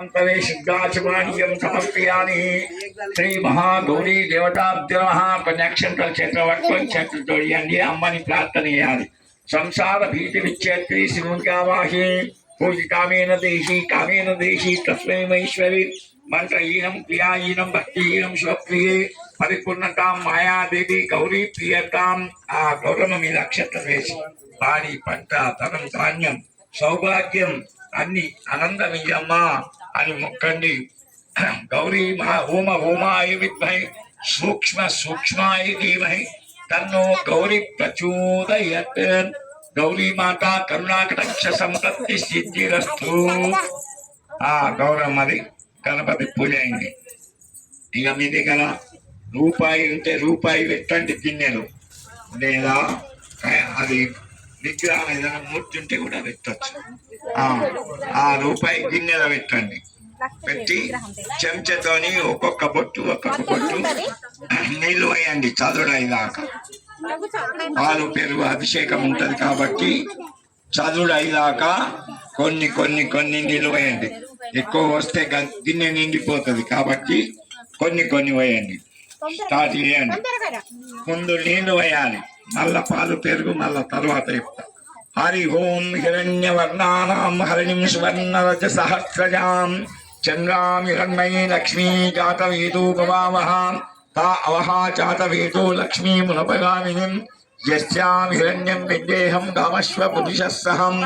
शुद्धाचमानीयं समर्पयामि। श्री महागौरी देवताभ्यो नमः। कन्याक्षंतल क्षेत्र वट्टल क्षेत्र तोड़ियंడి అమ్మని ప్రార్థన చేయాలి. సంసార భీతి విచ్ఛేత్రి శివునికావాహి పూజితామేన దేశి కామేన దేశి తస్మై మహేశ్వరి మంత్రహీనం క్రియాహీనం భక్తిహీనం శోక్రియే పరిపూర్ణతాం మాయాదేవి గౌరీ ప్రియతాం. ఆ గౌరమ్మ మీద అక్షత్రం వేసి పాడి పంట ధనం ధాన్యం సౌభాగ్యం అన్ని ఆనందమయ్యమ్మా అని మొక్కండి. గౌరీ ఓమ ఓమాయ విద్మహి సూక్ష్మ సూక్ష్మాయ ధీమహి తన్నో గౌరీ ప్రచోదయత్. గౌరీ మాత కరుణాకటాక్ష సంపత్తి సిద్ధిరస్తు. ఆ గౌరమ్మది గణపతి పూజ అయింది. ఇక మీ దగ్గర రూపాయి ఉంటే రూపాయి పెట్టండి గిన్నెలు, లేదా అది విగ్రహం ఏదైనా మూర్తి ఉంటే కూడా పెట్టచ్చు. ఆ రూపాయి గిన్నెలో పెట్టండి. పెట్టి చెంచతోని ఒక్కొక్క బొట్టు నీళ్లు వేయండి చదువుడైదాకా. పాలు పెరుగు అభిషేకం ఉంటది కాబట్టి చదువుడైదాకా కొన్ని కొన్ని కొన్ని నీళ్లు వేయండి. ఎక్కువ వస్తే గిన్నె నిండిపోతుంది కాబట్టి కొన్ని కొన్ని వేయండి. స్టార్ట్ చేయండి. ముందు నీళ్లు వేయాలి, మళ్ళా పాలు పెరుగు, మళ్ళా తర్వాత చెప్తా. హరి ఓం హిరణ్యవర్ణానాం హరిణిం సువర్ణరజ సహస్రజాం చంద్రాం హిరణ్మయీ లక్ష్మీ జాతవేదో భవామహ తా అవహా జాతవేదో లక్ష్మీ మునపగామినిం యస్యాం హిరణ్యం విద్యేహం గామశ్వ పురుషస్సహం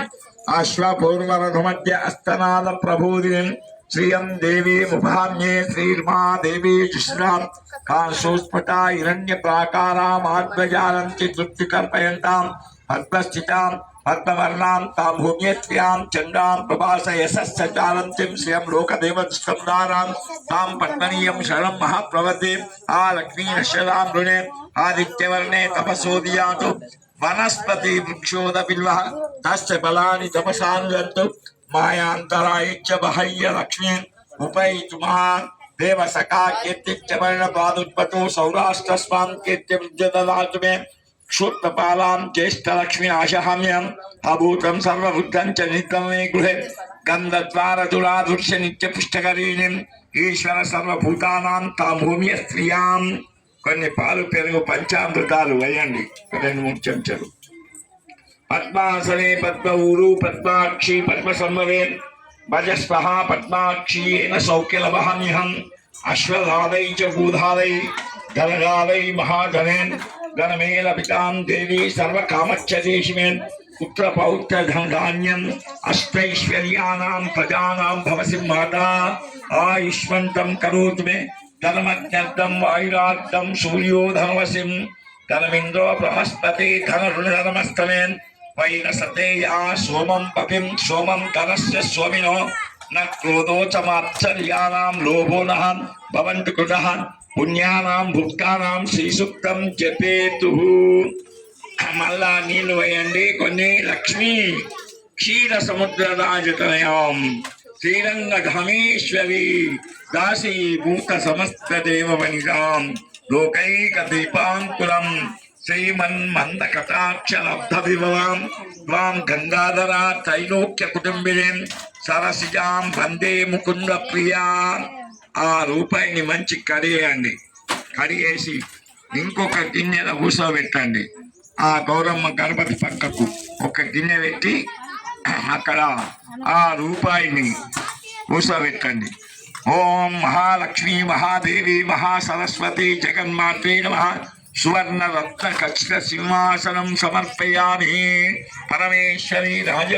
అశ్వపూర్వరథమధ్య అస్తనాద ప్రభూదినిం శ్రియం దేవీ ముభామ్యే శ్రీర్మా దేవీ శుశ్రాం కాశోస్ఫుటా హిరణ్య ప్రాకారామాద్వజాలంతి తృప్తి కల్పయంతాం పద్మస్థితాం పద్మవర్ణాం తాం భూమ్యత్యాం చంద్రాం ప్రభాస యశస్సచాలంతిం శ్రియం లోకదేవస్కందారాం తాం పద్మనీయం శరణం మహాప్రవతే ఆ లక్ష్మీ నశ్యరాం రుణే ఆదిత్యవర్ణే తపసోదియాతు వనస్పతి వృక్షోద బిల్వ తస్య బలాని తపసానుగంతు మాయాంతరాయిచ్చ బహయ్య లక్ష్మీ ఉపైతుమాన్ దేవ సఖా కీర్తిచ్చ వర్ణ పాదుత్పతో సౌరాష్ట్ర స్వాం కీర్తి విద్యదదాతు మే క్షుత్పాలాం జ్యేష్ఠలక్ష్మి ఆశహామ్యం అభూతం సర్వబుద్ధం చ నిత్యం మే గృహే గంధద్వారతులాధుర్య నిత్య పుష్టకరీణిం ఈశ్వర సర్వభూతానాం తాం భూమ్య స్త్రియాం. కొన్ని పాలు పెరుగు పంచామృతాలు వేయండి, 2-3 చెంచాలు. పద్మాసనే పద్మఊరు పద్మాక్షి పద్మసంభవే భజస్వహ పద్మాక్షీయేన సౌఖ్యలభామ్యహం అశ్వధాదై చ భూధాదై ధనగాదై మహాధనేన్ గణమేలపితాం దేవీ సర్వకామచ్చదేశిమేన్ పుత్ర పౌత్ర ధనధాన్యం అష్టైశ్వర్యానాం ప్రజానాం భవసి మాతా ఆయుష్మంతం కరోతు మే ధనమజ్ఞర్థం వాయురార్థం సూర్యో ధనవసిం ధనమింద్రో బృహస్పతి ధనరుణధనమస్తమేన్ వైనసతేయా సోమం పపిం సోమం ధనస్య స్వమినో న క్రోధో చ మాత్సర్యానాం లోభో నః భవంతు కృతః పుణ్యానాం భుక్తానాం శ్రీసూక్తం జపేతు. మళ్ళా నీళ్లు వేయండి కొన్ని. లక్ష్మీ క్షీర సముద్ర రాజతనయాం శ్రీరంగధామేశ్వరి దాసీభూత సమస్త దేవవనితాం లోకైక దీపాంకురం శ్రీమన్మందకటాక్షలబ్ధ విభవాం త్వాం గంగాధరా త్రైలోక్య కుటుంబినీం సరసిజాం వందే ముకుంద ప్రియా. ఆ రూపాయిని మంచి కడిగేయండి. కడిగేసి ఇంకొక గిన్నెలో కూర్చోబెట్టండి. ఆ గౌరమ్మ గణపతి పక్కకు ఒక గిన్నె పెట్టి అక్కడ ఆ రూపాయిని కూర్చోబెట్టండి. ఓం మహాలక్ష్మి మహాదేవి మహాసరస్వతి జగన్మాత్రే నమః సువర్ణ రత్న ఖచ్చిత సింహాసనం సమర్పయామి. పరమేశ్వరి రాజ